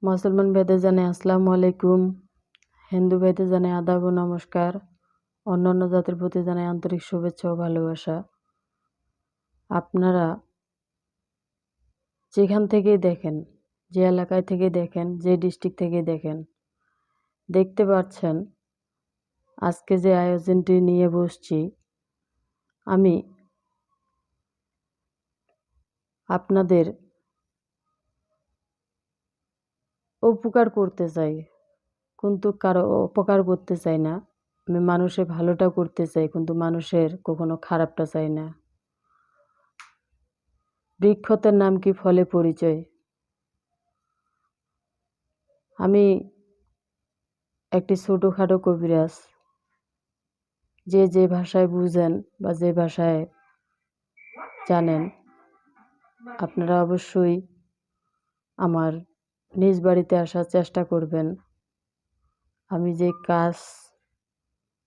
মুসলমান ভাইদের জানাই আসসালামু আলাইকুম, হিন্দু ভাইদের জানাই আদাব ও নমস্কার, অন্যান্য জাতির প্রতি জানাই আন্তরিক শুভেচ্ছা ও ভালোবাসা। আপনারা যেখান থেকেই দেখেন, যে এলাকায় থেকে দেখেন, যে ডিস্ট্রিক্ট থেকে দেখেন, দেখতে পাচ্ছেন আজকে যে আয়োজনটি নিয়ে বসছি, আমি আপনাদের উপকার করতে চাই, কিন্তু কারো অপকার করতে চাই না। আমি মানুষের ভালোটা করতে চাই, কিন্তু মানুষের কখনো খারাপটা চাই না। বৃক্ষতের নাম কি ফলে পরিচয়। আমি একটি ছোটোখাটো কবিরাজ। যে ভাষায় বুঝেন বা যে ভাষায় জানেন, আপনারা অবশ্যই আমার নিজ বাড়িতে আসার চেষ্টা করবেন। আমি যে কাজ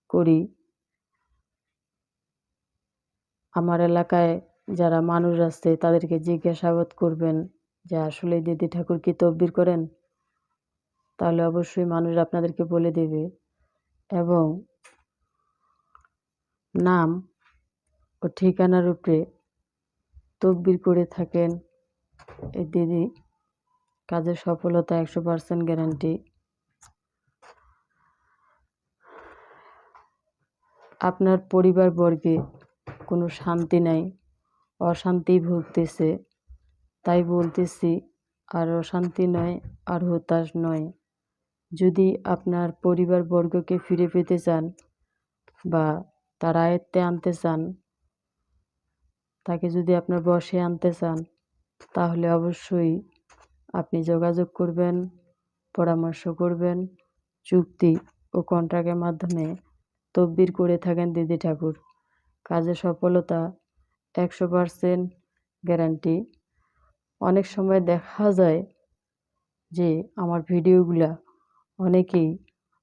করি, আমার এলাকায় যারা মানুষ আছে তাদেরকে জিজ্ঞাসাবাদ করবেন যে আসলে দিদি ঠাকুর কি তদবির করেন, তাহলে অবশ্যই মানুষ আপনাদেরকে বলে দেবে। এবং নাম ও ঠিকানার উপরে তদবির করে থাকেন এই দিদি, কাজের সফলতা 100% গ্যারান্টি। আপনার পরিবারবর্গে কোনো শান্তি নাই, অশান্তি ভুগতেছে, তাই বলতেছি আর অশান্তি নয়, আর হতাশ নয়। যদি আপনার পরিবারবর্গকে ফিরে পেতে চান বা তার আয়ত্তে আনতে চান, তাকে যদি আপনার বশে আনতে চান, তাহলে অবশ্যই আপনি যোগাযোগ করবেন, পরামর্শ করবেন। চুক্তি ও কন্ট্রাক্টের মাধ্যমে তদবির করে থাকেন দিদি ঠাকুর। কাজে সফলতা 100% গ্যারান্টি। অনেক সময় দেখা যায় যে আমার ভিডিওগুলা অনেকেই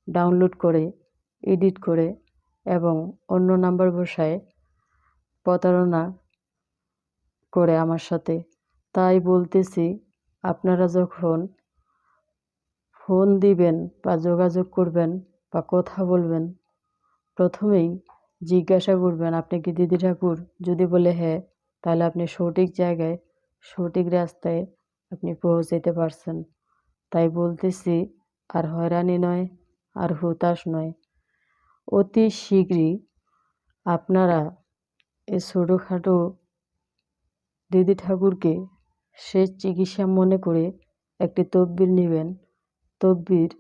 ডাউনলোড করে, এডিট করে এবং অন্য নাম্বার বসায় প্রতারণা করে আমার সাথে। তাই বলতেছি, আপনারা যখন ফোন দিবেন বা যোগাযোগ করবেন বা কথা বলবেন, প্রথমেই জিজ্ঞাসা করবেন আপনি কি দিদি ঠাকুর। যদি বলে হ্যাঁ, তাহলে আপনি সঠিক জায়গায়, সঠিক রাস্তায় আপনি পৌঁছাতে পারছেন। তাই বলতেছি, আর হয়রানি নয়, আর হতাশ নয়। অতি শীঘ্রই আপনারা এই ছোটোখাটো দিদি ঠাকুরকে শেষ চিকিৎসা মনে করে একটি তদবির নেবেন। তদবির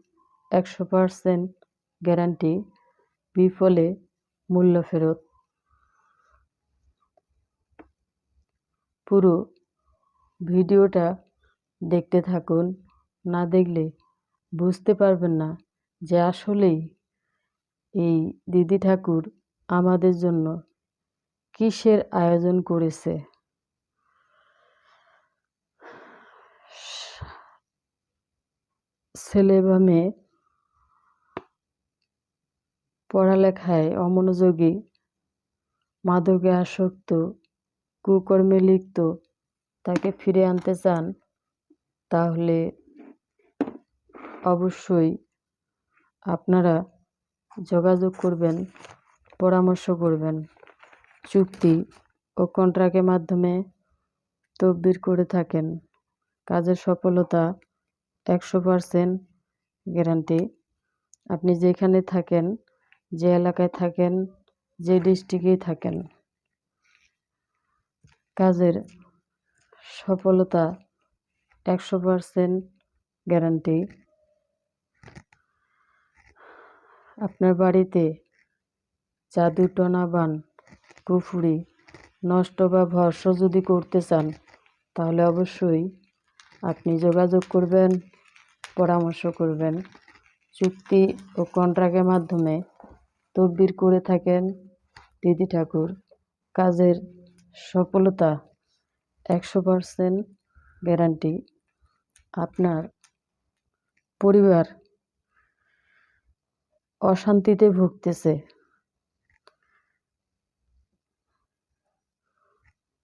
100% গ্যারান্টি, বিফলে মূল্য ফেরত। পুরো ভিডিওটা দেখতে থাকুন, না দেখলে বুঝতে পারবেন না যে আসলেই এই দিদি ঠাকুর আমাদের জন্য কিসের আয়োজন করেছে। ছেলে বা মেয়ে পড়ালেখায় অমনোযোগী, মাদকে আসক্ত, কুকর্মে লিপ্ত, তাকে ফিরে আনতে চান, তাহলে অবশ্যই আপনারা যোগাযোগ করবেন, পরামর্শ করবেন। চুক্তি ও কন্ট্রাক্টের মাধ্যমে তদবির করে থাকেন। কাজের সফলতা 100% গ্যারান্টি। আপনি যেখানে থাকেন, যে এলাকায় থাকেন, যে ডিস্ট্রিক্টেই থাকেন, কাজের সফলতা 100% গ্যারান্টি। আপনার বাড়িতে জাদু টনা বান কুফুরি নষ্ট বা ভস্ম যদি করতে চান, তাহলে অবশ্যই আপনি যোগাযোগ করবেন, পরামর্শ করবেন। চুক্তি ও কন্ট্রাক্টের মাধ্যমে তদবির করে থাকেন দিদি ঠাকুর। কাজের সফলতা 100% গ্যারান্টি। আপনার পরিবার অশান্তিতে ভুগতেছে,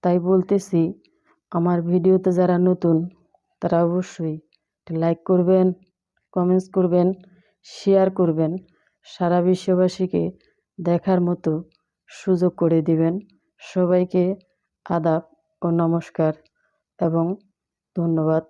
তাই বলতেছি আমার ভিডিওতে যারা নতুন তারা অবশ্যই একটা লাইক করবেন, কমেন্টস করবেন, শেয়ার করবেন। সারা বিশ্ববাসীকে দেখার মতো সুযোগ করে দিবেন। সবাইকে আদাব ও নমস্কার এবং ধন্যবাদ।